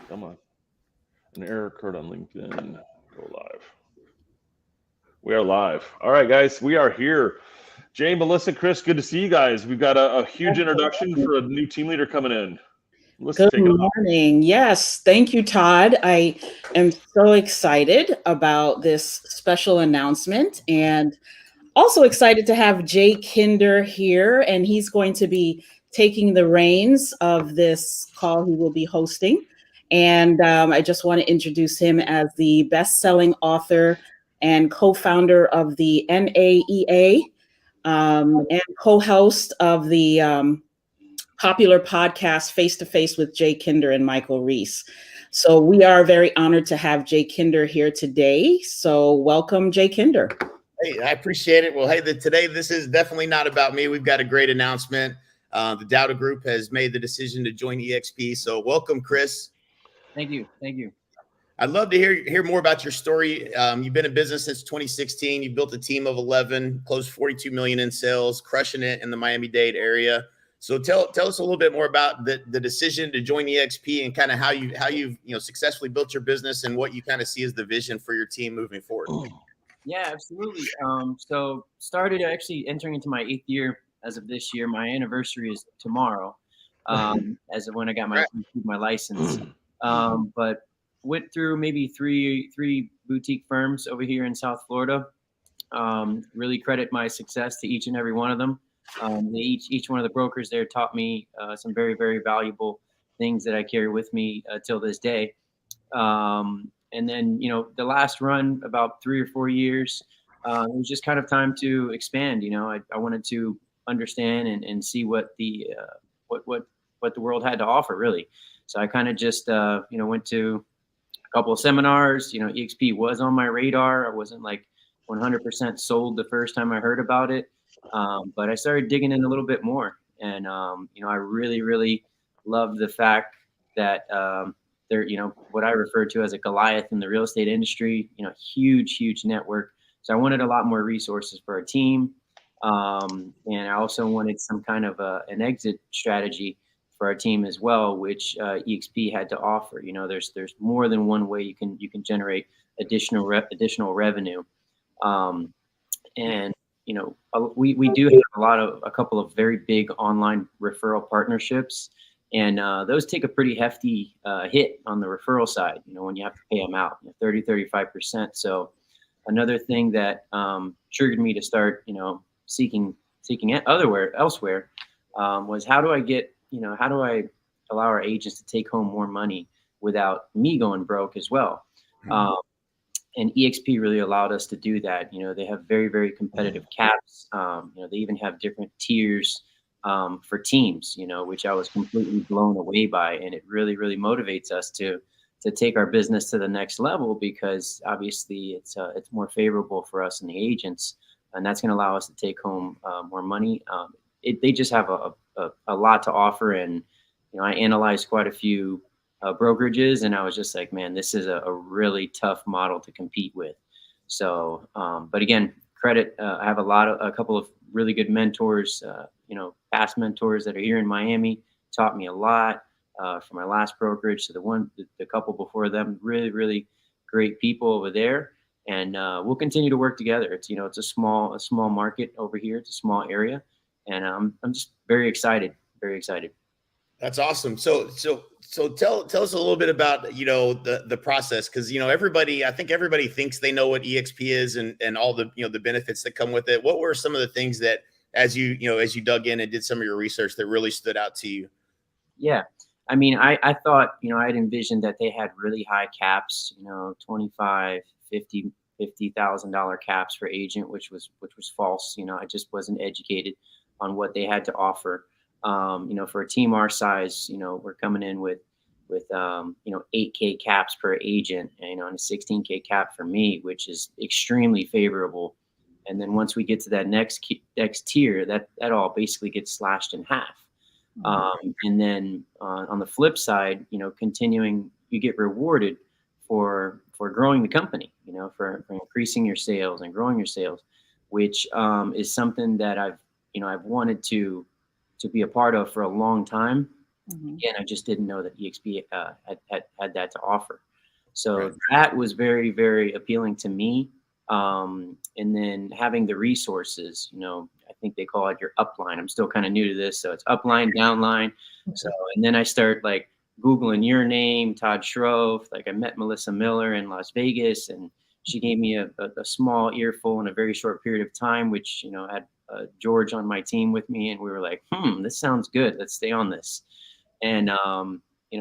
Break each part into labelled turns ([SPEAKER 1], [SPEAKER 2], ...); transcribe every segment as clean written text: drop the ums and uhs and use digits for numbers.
[SPEAKER 1] Come on. An error occurred on LinkedIn. Go live. We are live. All right, guys, we are here. Jay, Melissa, Chris, good to see you guys. We've got a huge introduction for a new team leader coming in. Melissa,
[SPEAKER 2] Good
[SPEAKER 1] take it off.
[SPEAKER 2] morning. Yes, thank you, Todd. I am so excited about this special announcement and also excited to have Jay Kinder here. And he's going to be taking the reins of this call he will be hosting. And I just want to introduce him as the best selling author and co founder of the NAEA and co host of the popular podcast Face to Face with Jay Kinder and Michael Reese. So we are very honored to have Jay Kinder here today. So welcome, Jay Kinder.
[SPEAKER 3] Hey, I appreciate it. Well, hey, today this is definitely not about me. We've got a great announcement. The Dowda Group has made the decision to join eXp. So welcome, Chris.
[SPEAKER 4] Thank you. Thank you.
[SPEAKER 3] I'd love to hear more about your story. You've been in business since 2016. You built a team of 11, closed 42 million in sales, crushing it in the Miami-Dade area. So tell us a little bit more about the decision to join eXp and kind of how you've successfully built your business and what you kind of see as the vision for your team moving forward.
[SPEAKER 4] Yeah, absolutely. So started actually entering into my 8th year as of this year. My anniversary is tomorrow, as of when I got my license. But went through maybe three boutique firms over here in South Florida. Really credit my success to each and every one of them. Each one of the brokers there taught me some very, very valuable things that I carry with me till this day. And then, the last run, about 3 or 4 years, it was just kind of time to expand. I wanted to understand and see what the world had to offer, really. So I kind of just, went to a couple of seminars. eXp was on my radar. I wasn't like 100% sold the first time I heard about it. But I started digging in a little bit more. And, I really, really love the fact that they're, what I refer to as a Goliath in the real estate industry, huge network. So I wanted a lot more resources for our team. And I also wanted some kind of an exit strategy for our team as well, which eXp had to offer. There's more than one way you can generate additional revenue. And we do have a couple of very big online referral partnerships, and those take a pretty hefty hit on the referral side, when you have to pay them out 30-35%. So another thing that triggered me to start seeking elsewhere was how do I allow our agents to take home more money without me going broke as well. And eXp really allowed us to do that. They have very, very competitive caps. They even have different tiers for teams, which I was completely blown away by. And it really, really motivates us to take our business to the next level, because obviously it's more favorable for us and the agents, and that's going to allow us to take home more money. They just have a lot to offer. And, I analyzed quite a few brokerages, and I was just like, man, this is a really tough model to compete with. So, but again, credit, I have a couple of really good mentors, past mentors that are here in Miami, taught me a lot from my last brokerage to the couple before them, really, really great people over there. And we'll continue to work together. It's a small market over here. It's a small area, and I'm just very excited.
[SPEAKER 3] That's awesome. So tell us a little bit about, the process. Cause I think everybody thinks they know what eXp is and all the, the benefits that come with it. What were some of the things that as you dug in and did some of your research that really stood out to you?
[SPEAKER 4] Yeah. I mean, I thought, I'd envisioned that they had really high caps, $25,000, $50,000 caps for agent, which was false. I just wasn't educated on what they had to offer. For a team our size, we're coming in with 8K caps per agent, and a 16K cap for me, which is extremely favorable. And then once we get to that next tier, that all basically gets slashed in half. And then on the flip side, continuing, you get rewarded for growing the company, for increasing your sales and growing your sales, which is something that I've wanted to be a part of for a long time. Again, I just didn't know that eXp had that to offer. So that was very, very appealing to me. And then having the resources, I think they call it your upline. I'm still kind of new to this. So it's upline, downline. So, and then I start like Googling your name, Todd Schroff. Like I met Melissa Miller in Las Vegas, and she gave me a small earful in a very short period of time, which, I had George on my team with me, and we were like, this sounds good. Let's stay on this. And,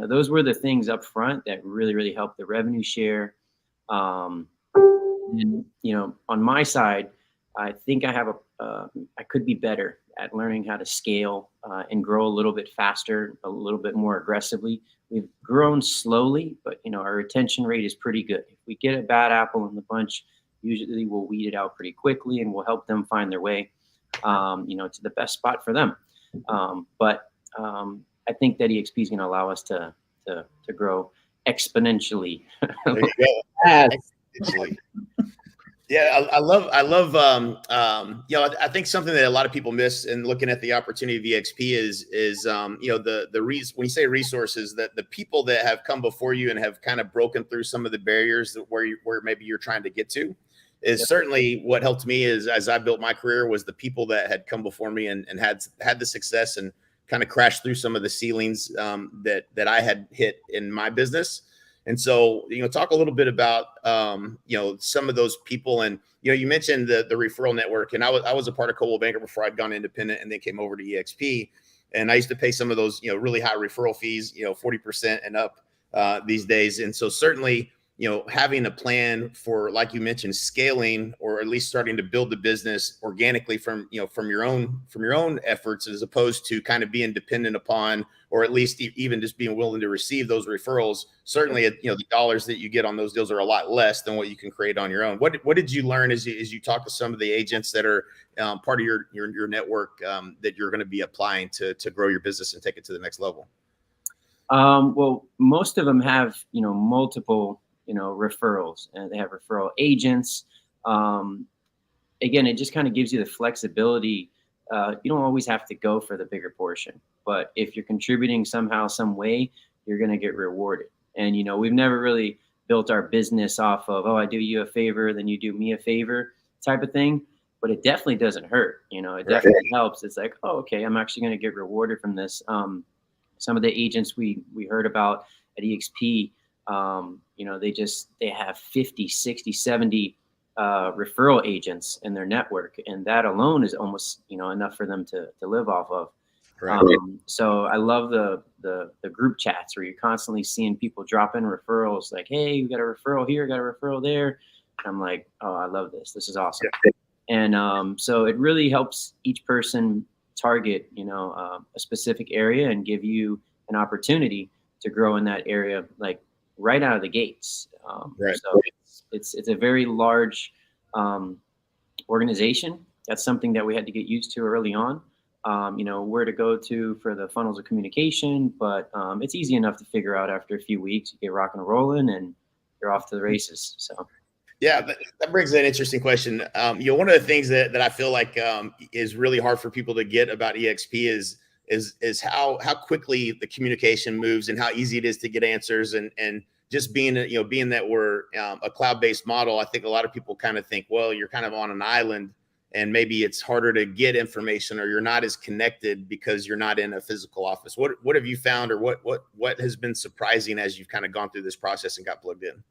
[SPEAKER 4] those were the things up front that really, really helped the revenue share. And, on my side, I think I have I could be better at learning how to scale and grow a little bit faster, a little bit more aggressively. We've grown slowly, but, our retention rate is pretty good. If we get a bad apple in the bunch, usually we'll weed it out pretty quickly and we'll help them find their way, to the best spot for them. But I think that eXp is going to allow us to grow exponentially.
[SPEAKER 3] There you go. Exponentially. Yeah, I love. I think something that a lot of people miss in looking at the opportunity of eXp is the reason when you say resources, that the people that have come before you and have kind of broken through some of the barriers that where maybe you're trying to get to is certainly what helped me is as I built my career was the people that had come before me and had the success and kind of crashed through some of the ceilings that I had hit in my business. And so, talk a little bit about, some of those people. And, you mentioned the referral network. And I was a part of Coldwell Banker before I'd gone independent and then came over to eXp. And I used to pay some of those, really high referral fees, 40% and up these days. And so certainly, having a plan for, like you mentioned, scaling or at least starting to build the business organically from your own efforts, as opposed to kind of being dependent upon, or at least even just being willing to receive those referrals. Certainly, the dollars that you get on those deals are a lot less than what you can create on your own. What did you learn as you talk to some of the agents that are part of your network that you're going to be applying to grow your business and take it to the next level?
[SPEAKER 4] Well, most of them have, multiple, referrals, and they have referral agents. Again, it just kind of gives you the flexibility. You don't always have to go for the bigger portion, but if you're contributing somehow, some way, you're going to get rewarded. And, we've never really built our business off of, I do you a favor, then you do me a favor type of thing, but it definitely doesn't hurt. It definitely helps. It's like, okay, I'm actually going to get rewarded from this. Some of the agents we heard about at eXp, they have 50, 60, 70 referral agents in their network. And that alone is almost, enough for them to live off of. Right. So I love the group chats where you're constantly seeing people drop in referrals like, hey, we got a referral here, got a referral there. And I'm like, oh, I love this. This is awesome. And so it really helps each person target, a specific area and give you an opportunity to grow in that area, like right out of the gates. So it's a very large organization. That's something that we had to get used to early on. Where to go to for the funnels of communication, but it's easy enough to figure out after a few weeks. You get rocking and rolling and you're off to the races. So.
[SPEAKER 3] Yeah, that brings an interesting question. One of the things that I feel like is really hard for people to get about eXp is how quickly the communication moves and how easy it is to get answers. And just being that we're a cloud-based model, I think a lot of people kind of think, well, you're kind of on an island and maybe it's harder to get information, or you're not as connected because you're not in a physical office. What have you found, or what has been surprising as you've kind of gone through this process and got plugged in?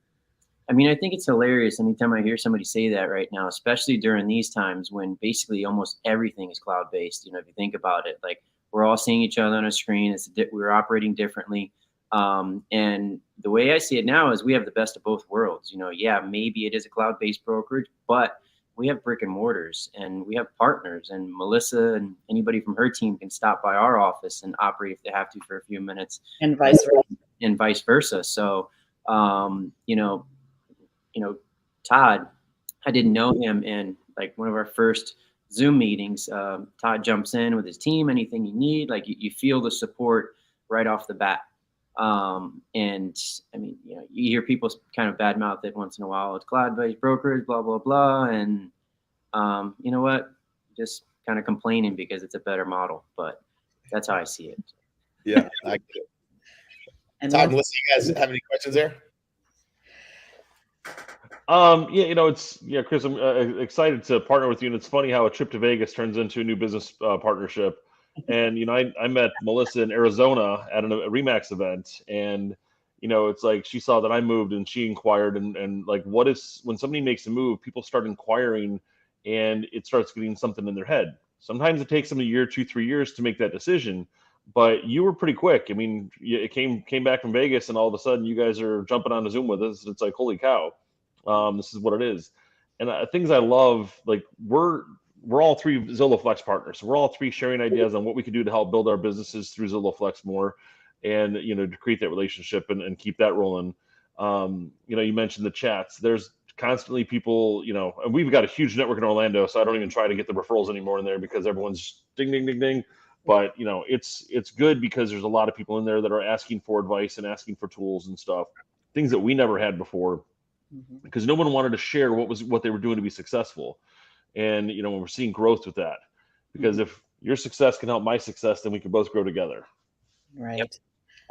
[SPEAKER 4] I mean, I think it's hilarious anytime I hear somebody say that right now, especially during these times when basically almost everything is cloud-based. If you think about it, like we're all seeing each other on a screen. We're operating differently. And the way I see it now is we have the best of both worlds. Yeah, maybe it is a cloud-based brokerage, but we have brick and mortars and we have partners, and Melissa and anybody from her team can stop by our office and operate if they have to for a few minutes,
[SPEAKER 2] and vice versa. So, Todd, I didn't know him in like one of our first Zoom meetings. Todd jumps in with his team, anything you need, like you feel the support right off the bat. And I mean, you hear people kind of badmouth it once in a while. It's cloud-based brokerage, blah, blah, blah. And you know what? Just kind of complaining because it's a better model, but that's how I see it.
[SPEAKER 3] Yeah. I get it.
[SPEAKER 2] And
[SPEAKER 3] Todd, Melissa, you guys have any questions there?
[SPEAKER 1] Yeah, Chris, I'm excited to partner with you, and it's funny how a trip to Vegas turns into a new business partnership. And I met Melissa in Arizona at a Remax event, and it's like she saw that I moved, and she inquired, and like, what is when somebody makes a move, people start inquiring, and it starts getting something in their head. Sometimes it takes them a year, 2, 3 years to make that decision, but you were pretty quick. I mean, it came back from Vegas, and all of a sudden, you guys are jumping on a Zoom with us. It's like, holy cow. This is what it is. And things I love, like we're all three Zillow Flex partners. We're all three sharing ideas on what we can do to help build our businesses through Zillow Flex more, and to create that relationship and keep that rolling. You mentioned the chats. There's constantly people, and we've got a huge network in Orlando, so I don't even try to get the referrals anymore in there because everyone's ding ding ding ding. But it's good because there's a lot of people in there that are asking for advice and asking for tools and stuff, things that we never had before. Because no one wanted to share what they were doing to be successful. And when we're seeing growth with that, because if your success can help my success, then we can both grow together.
[SPEAKER 2] Right.
[SPEAKER 4] Yep.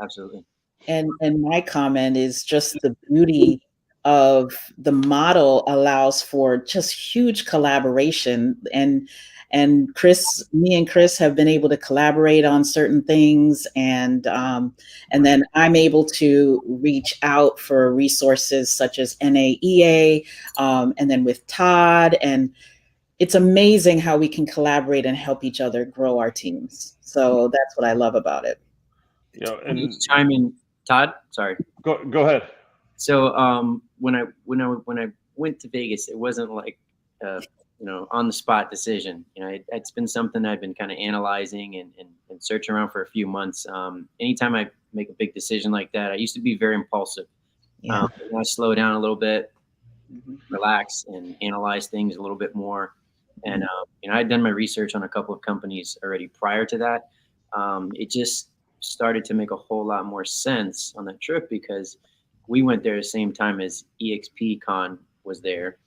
[SPEAKER 4] Absolutely.
[SPEAKER 2] And my comment is just the beauty of the model allows for just huge collaboration. And me and Chris have been able to collaborate on certain things, and then I'm able to reach out for resources such as NAEA, and then with Todd, and it's amazing how we can collaborate and help each other grow our teams. So that's what I love about it.
[SPEAKER 1] And
[SPEAKER 4] chime in, Todd. Sorry.
[SPEAKER 1] Go ahead.
[SPEAKER 4] So when I went to Vegas, it wasn't like on the spot decision. It's been something I've been kind of analyzing and searching around for a few months. Anytime I make a big decision like that, I used to be very impulsive. I slow down a little bit, relax, and analyze things a little bit more. And I'd done my research on a couple of companies already prior to that. It just started to make a whole lot more sense on that trip because we went there the same time as eXp Con was there.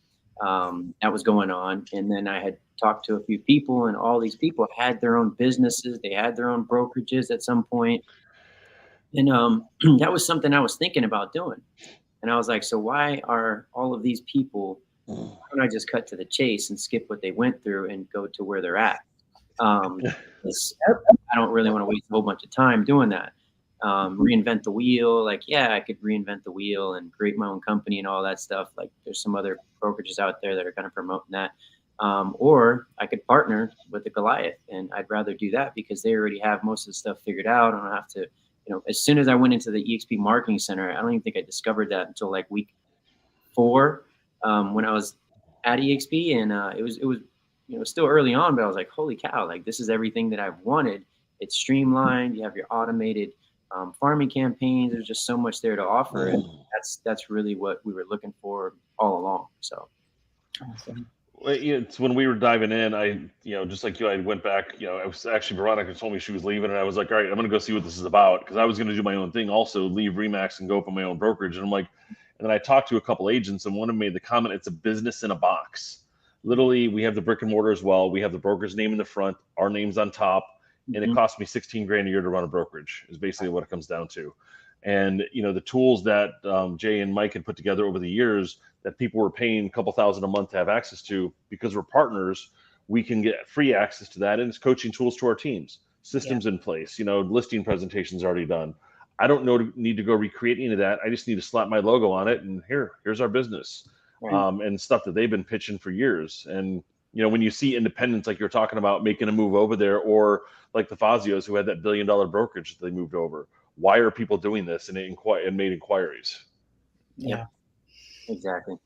[SPEAKER 4] That was going on. And then I had talked to a few people, and all these people had their own businesses. They had their own brokerages at some point. And that was something I was thinking about doing. And I was like, so why are all of these people, why don't I just cut to the chase and skip what they went through and go to where they're at? I don't really want to waste a whole bunch of time doing that. Reinvent the wheel. Like, yeah, I could reinvent the wheel and create my own company and all that stuff. Like, there's some other brokerages out there that are kind of promoting that. Or I could partner with the Goliath, and I'd rather do that because they already have most of the stuff figured out. I don't have to, as soon as I went into the eXp Marketing Center, I don't even think I discovered that until like week 4 when I was at eXp, and it was still early on, but I was like, holy cow, like this is everything that I've wanted. It's streamlined. You have your automated farming campaigns. There's just so much there to offer, and that's really what we were looking for all along. So
[SPEAKER 2] awesome.
[SPEAKER 1] It's when we were diving in, I just like you, I went back. I was actually, Veronica told me she was leaving, and I was like, all right, I'm gonna go see what this is about, because I was gonna do my own thing, also leave Remax and go open my own brokerage. And I'm like, and then I talked to a couple agents, and one of them made the comment, it's a business in a box. Literally, we have the brick and mortar as well. We have the broker's name in the front, our name's on top, and it cost me 16 grand a year to run a brokerage, is basically what it comes down to. And the tools that Jay and Mike had put together over the years that people were paying a couple $1,000 a month to have access to, because we're partners, we can get free access to that. And it's coaching tools to our teams, systems in place, listing presentations already done. I don't need to go recreate any of that. I just need to slap my logo on it, and here's our business. And stuff that they've been pitching for years. And when you see independents like you're talking about making a move over there, or like the Fazios who had that $1 billion brokerage that they moved over, why are people doing this? And made inquiries.
[SPEAKER 2] Yeah,
[SPEAKER 4] exactly.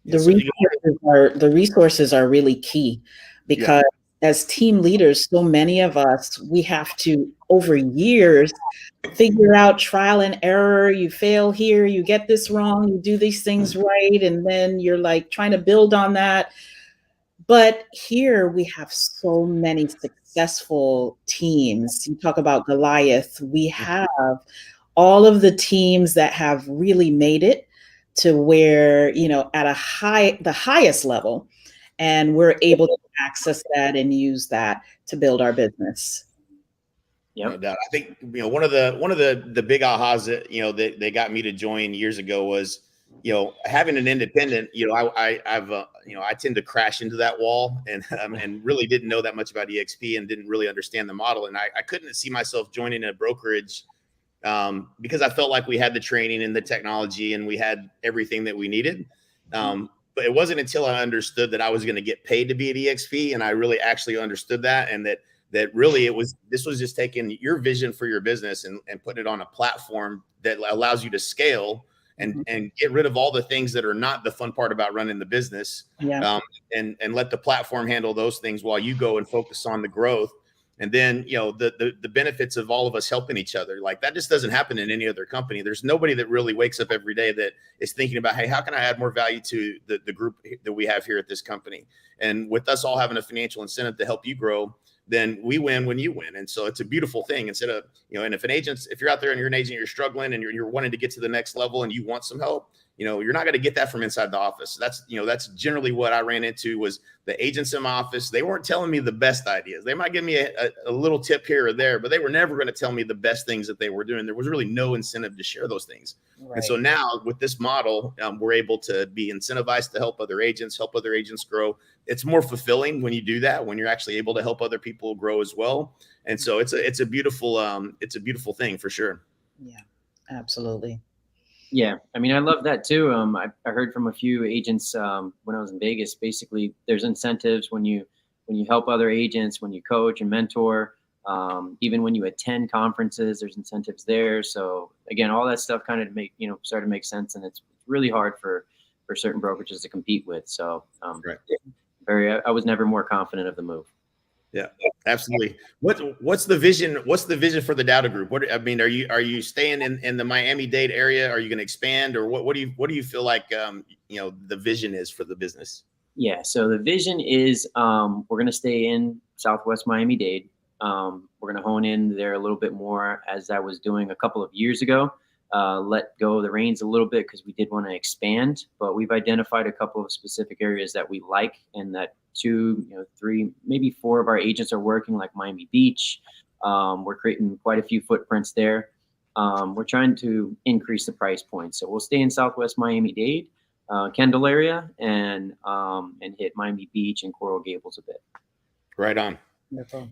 [SPEAKER 2] The resources are really key, because as team leaders, so many of us, we have to, over years, figure out trial and error. You fail here, you get this wrong, you do these things right, and then you're like trying to build on that. But here we have so many successful teams. You talk about Goliath. We have all of the teams that have really made it to where, at the highest level, and we're able to access that and use that to build our business.
[SPEAKER 4] Yep.
[SPEAKER 3] No doubt. I think one of the big ahas that that they got me to join years ago was having an independent. I tend to crash into that wall and really didn't know that much about eXp and didn't really understand the model, and I couldn't see myself joining a brokerage because I felt like we had the training and the technology and we had everything that we needed. But it wasn't until I understood that I was going to get paid to be at eXp, and I really actually understood that, and that really this was just taking your vision for your business and putting it on a platform that allows you to scale and get rid of all the things that are not the fun part about running the business.
[SPEAKER 2] Yeah.
[SPEAKER 3] And let the platform handle those things while you go and focus on the growth. And then, the benefits of all of us helping each other, like that just doesn't happen in any other company. There's nobody that really wakes up every day that is thinking about, hey, how can I add more value to the group that we have here at this company? And with us all having a financial incentive to help you grow, then we win when you win. And so it's a beautiful thing. Instead of, and if you're out there and you're an agent, you're struggling and you're wanting to get to the next level and you want some help, you're not going to get that from inside the office. That's generally what I ran into was the agents in my office. They weren't telling me the best ideas. They might give me a little tip here or there, but they were never going to tell me the best things that they were doing. There was really no incentive to share those things. Right. And so now with this model, we're able to be incentivized to help other agents grow. It's more fulfilling when you do that, when you're actually able to help other people grow as well. And so it's a beautiful thing for sure.
[SPEAKER 2] Yeah, absolutely.
[SPEAKER 4] Yeah, I mean, I love that too. I heard from a few agents when I was in Vegas. Basically, there's incentives when you help other agents, when you coach and mentor, even when you attend conferences, there's incentives there. So again, all that stuff kind of started to make sense, and it's really hard for certain brokerages to compete with. So
[SPEAKER 3] right.
[SPEAKER 4] I was never more confident of the move.
[SPEAKER 3] Yeah, absolutely. What's the vision? What's the vision for the Dowda Group? Are you staying in the Miami-Dade area? Are you going to expand, or what do you feel like the vision is for the business?
[SPEAKER 4] Yeah, so the vision is we're going to stay in Southwest Miami-Dade. We're going to hone in there a little bit more, as I was doing a couple of years ago. Let go of the reins a little bit because we did want to expand, but we've identified a couple of specific areas that we like, and that 2, 3, maybe 4 of our agents are working, like Miami Beach. We're creating quite a few footprints there. We're trying to increase the price point, so we'll stay in Southwest Miami-Dade, Kendall area, and hit Miami Beach and Coral Gables a bit.
[SPEAKER 3] Right on.
[SPEAKER 2] Wonderful.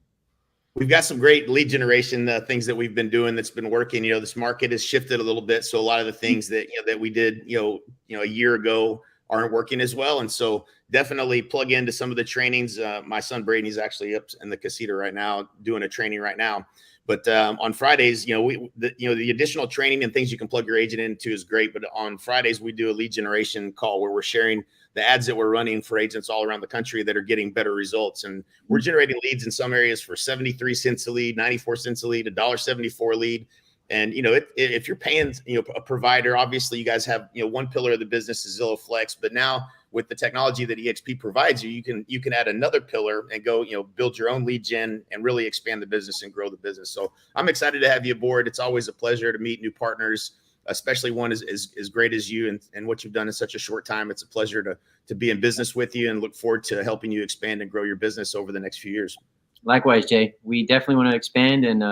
[SPEAKER 3] We've got some great lead generation things that we've been doing that's been working. This market has shifted a little bit, so a lot of the things that that we did a year ago aren't working as well. And so definitely plug into some of the trainings. My son Braden's actually up in the casita right now doing a training right now. But on Fridays, the additional training and things you can plug your agent into is great. But on Fridays, we do a lead generation call where we're sharing the ads that we're running for agents all around the country that are getting better results. And we're generating leads in some areas for 73 cents a lead, 94 cents a lead, $1.74 a lead. And, if you're paying, a provider, obviously you guys have, one pillar of the business is Zillow Flex, but now with the technology that eXp provides you, you can add another pillar and go, build your own lead gen and really expand the business and grow the business. So I'm excited to have you aboard. It's always a pleasure to meet new partners, especially one as great as you and what you've done in such a short time. It's a pleasure to be in business with you, and look forward to helping you expand and grow your business over the next few years.
[SPEAKER 4] Likewise, Jay, we definitely want to expand and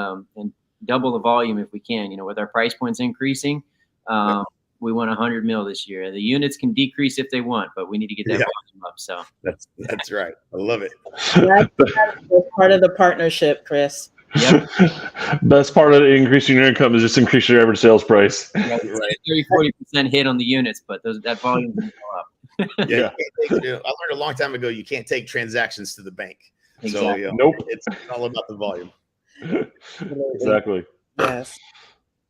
[SPEAKER 4] double the volume if we can. With our price points increasing, we want 100 mil this year. The units can decrease if they want, but we need to get that volume up. So
[SPEAKER 3] that's right. I love it.
[SPEAKER 2] That's part of the partnership, Chris.
[SPEAKER 4] Yep.
[SPEAKER 1] Best part of increasing your income is just increase your average sales price.
[SPEAKER 3] Right.
[SPEAKER 4] 30-40% hit on the units, but that volume can go up.
[SPEAKER 3] Yeah. I learned a long time ago you can't take transactions to the bank.
[SPEAKER 4] Exactly.
[SPEAKER 3] So
[SPEAKER 1] Nope.
[SPEAKER 3] It's all about the volume.
[SPEAKER 1] Exactly.
[SPEAKER 2] Yes.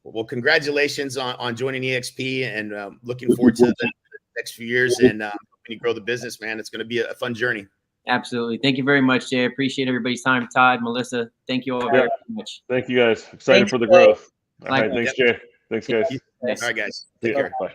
[SPEAKER 3] Well, congratulations on joining eXp, and looking forward to the next few years and helping you grow the business, man. It's going to be a fun journey.
[SPEAKER 4] Absolutely. Thank you very much, Jay. I appreciate everybody's time. Todd, Melissa, thank you all very much.
[SPEAKER 1] Thank you, guys. Excited
[SPEAKER 2] Thanks,
[SPEAKER 1] for the
[SPEAKER 2] Jay.
[SPEAKER 1] growth. All right.
[SPEAKER 4] Likewise.
[SPEAKER 1] Thanks, Jay. Thanks, guys.
[SPEAKER 3] All right, guys.
[SPEAKER 1] Take
[SPEAKER 3] Take care.
[SPEAKER 1] Bye.